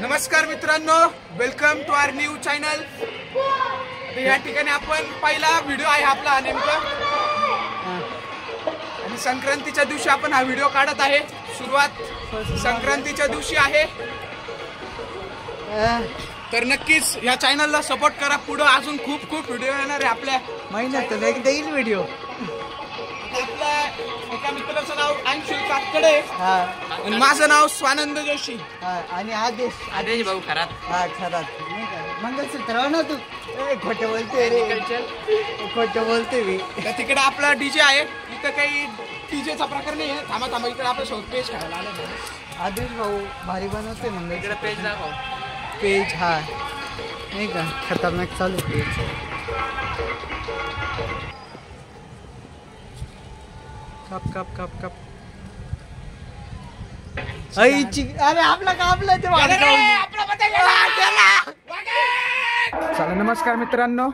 नमस्कार मित्रांनो, welcome to our new channel. या ठिकाणी आपण पहिला व्हिडिओ आहे आपला नेमका, आणि संक्रांतीच्या दिवशी आपण हा व्हिडिओ काढत आहे। सुरुवात संक्रांतीच्या दिवशी आहे, तर नक्कीच या चॅनलला सपोर्ट करा। पुढे अजून खूप व्हिडिओ येणार आहे आपल्या महिन्यात एकदा येईल व्हिडिओ। आपल्या एका मित्राचं नाव अंशुल काकडे आणि माझं नाव स्वानंद जोशी आणि आदेश भाऊ खरात खरात मंगलसूत्र ना तू खोटं बोलते रे, खोटं बोलते मी। तर तिकडे आपला डीजे आहे, इथं काही डीजेचा प्रकार नाही आहे। थांबा इकडे आपलं शोध पेज खायला आलं। आदेश भाऊ भारी बनवते मंगल इकडे पेज दाखव। पेज हा नाही का खतरनाक चालू पेज। कप अरे आपला कापला ते चला नमस्कार मित्रांनो,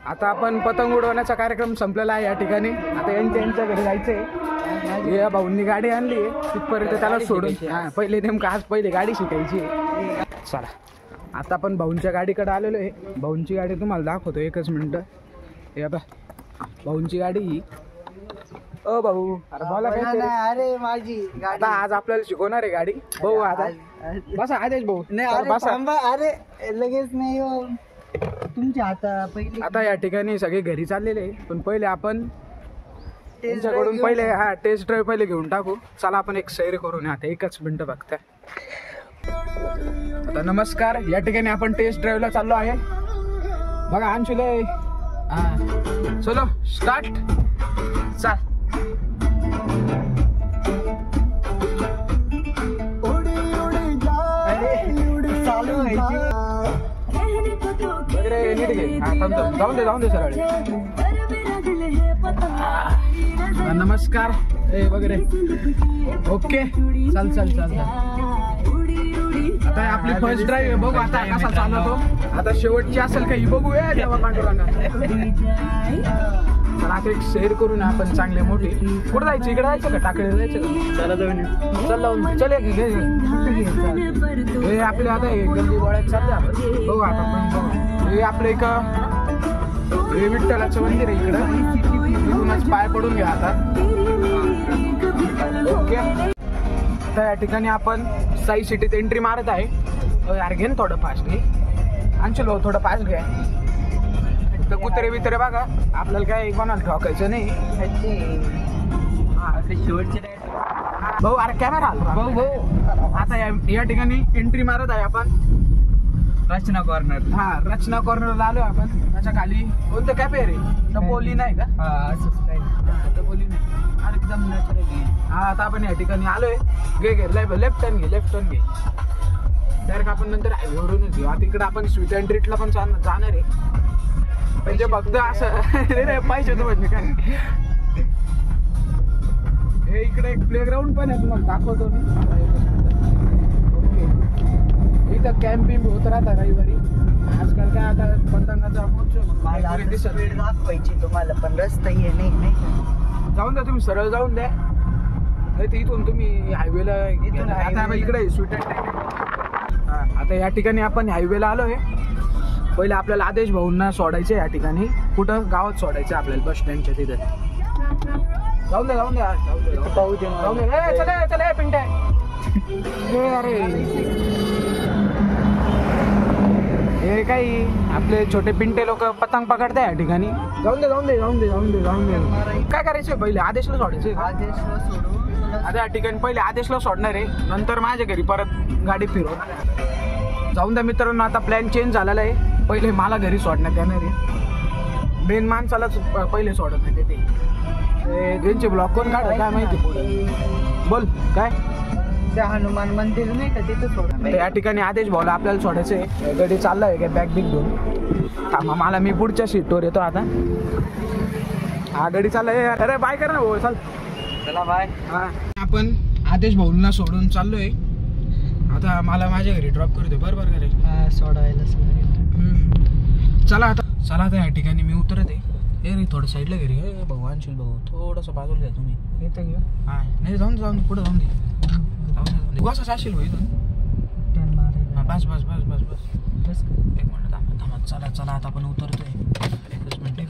आता आपण पतंग उडवण्याचा कार्यक्रम संपलेला आहे। या ठिकाणी आता यांच्या घरी जायचंय। या भाऊंनी गाडी आणली आहे, तिथपर्यंत त्याला सोडून पहिले नेमकं आज पहिले गाडी शिकायची। चला आता आपण भाऊंच्या गाडीकडे आलेलो आहे। भाऊंची गाडी तुम्हाला दाखवतो, एकच मिनिट। हे बघा भाऊंची गाडी ही। ओ भाऊ, अरे बोला काय? अरे माझी गाडी आज आपल्याला शिकवणार आहे गाडी भाऊ। आता बसा आदेश भाऊ, अरे लगेच नाही हो तुमच्या आता पहिले। आता या ठिकाणी सगळे घरी चाललेले, पण पहिले आपण त्यांच्याकडून पहिले टेस्ट ड्राईव्ह पहिले घेऊन टाकू। चला आपण एक सैर करून आता एकच मिनिट बघता। आता नमस्कार, या ठिकाणी आपण टेस्ट ड्राईव्हला चाललो आहे। बघा अंशुले, चलो स्टार्ट। चल चालू व्हायची वगैरे नीट घे। जाऊन दे सरळ। नमस्कार वगैरे ओके, चल। आता आपली फर्स्ट ड्राईव्ह आहे, बघू आता कसा चालवतो। आता शेवटची असेल काही बघूया जेव्हा पांडुरंगा। चला आता एक शेअर करून आपण चांगले मोठे। कुठं जायचं? इकडे जायचं का टाकडे जायचं का? चला जाऊन चल हे आपले आता गल्ली बोळ्यात चालले आपण, बघू आता पण बघू। हे आपलं एक हे विठ्ठलाचं मंदिर आहे इकडं, इथूनच पाय पडून घ्या आता। ओके, आता या ठिकाणी आपण साई सिटीत एंट्री मारत आहे। यार घे ना थोडं फास्ट घे अंशुल, थोडं फास्ट घ्या। तर कुत्रे बित्रे बघा, आपल्याला काय कोणाला ठोकायचं नाही। शेवटचे भाऊ अरे कॅमेरा भाऊ आता या ठिकाणी एंट्री मारत आहे आपण रचना कॉर्नर। रचना कॉर्नरला आलोय आपण। त्याच्या खाली कोणतं कॅफे रे? टपोली नाही का? टपोली नाही, एकदम नॅचरल। आता आपण या ठिकाणी आलोय। घे लेफ्ट टर्न घे। डायरेक्ट आपण नंतर हायवेवरूनच घेऊ। आता इकडे आपण स्वीट अँड ट्रीटला पण जाणार आहे, म्हणजे फक्त असं पाहिजे होतं म्हणजे काय। हे इकडे एक प्लेग्राऊंड पण आहे, तुम्हाला दाखवतो मी। ओके, इथं कॅम्पिंग होत राहता रविवारी। आजकाल काय आता पतंगाचा स्पीड दाखवायची तुम्हाला, पण रस्ता हे नाही। जाऊन द्या तुम्ही, सरळ जाऊन द्या। नाही इथून तुम्ही हायवेला आता इकडे स्वीट अँड ट्रीट। आता या ठिकाणी आपण हायवेला आलोय। पहिले आपल्याला आदेश भाऊंना सोडायचे या ठिकाणी, कुठं गावात सोडायचं आपल्याला, बस स्टँडच्या तिथे। जाऊन द्या चले पिंट्या। अरे हे काही आपले छोटे पिंटे लोक पतंग पकडताय या ठिकाणी। जाऊन दे। काय करायचं? पहिले आदेशला सोडायचं। आदेशला सोडून आता या ठिकाणी पहिले आदेशला सोडणार आहे, नंतर माझ्या घरी परत गाडी फिरवणार। जाऊन द्या मित्रांनो, आता प्लॅन चेंज झालेला आहे। पहिले मला घरी सोडण्यात येणार आहे, मेन माणसालाच पहिले सोडत नाही ते। त्यांचे ब्लॉक कोण काढत काय माहिती पुढे। बोल काय? त्या हनुमान मंदिर नाही का तिथं सोडा। या ठिकाणी आदेश भाऊला आपल्याला सोडायचंय। गाडी चाललाय काय बॅग बिग घेऊन। थांबा मला, मी पुढच्या सीटवर येतो आता। गाडी चाललाय। अरे बाय कर ना भाऊ, चला बाय। आपण आदेश भाऊंना सोडून चाललोय। आता मला माझ्या घरी ड्रॉप करतो बरोबर घरी सोडायला। चला आता या ठिकाणी मी उतरत आहे। रे थोडं साईडला घरी भाऊ अंशुल भाऊ, थोडंसं बाजूला घ्या तुम्ही। इथं घेऊ? नाही जाऊन पुढे जाऊन दे। तू असं जाशील भाऊ इथून? बस बस बस बस बस बस एक मिनिट थांबा. चला चला आता आपण उतरतोय. एकच मिनिट.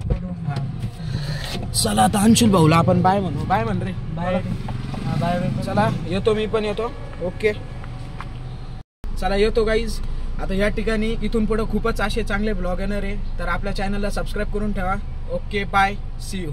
चला आता अंशुल भाऊला आपण बाय म्हणू. बाय म्हण रे. Bye bye. चला येतो, मी पण येतो. ओके चला येतो गाईज. आता या ठिकाणी इथून पुढे खूपच असे चांगले ब्लॉग येणार आहे, तर आपल्या चॅनलला सबस्क्राईब करून ठेवा. Okay bye, see you.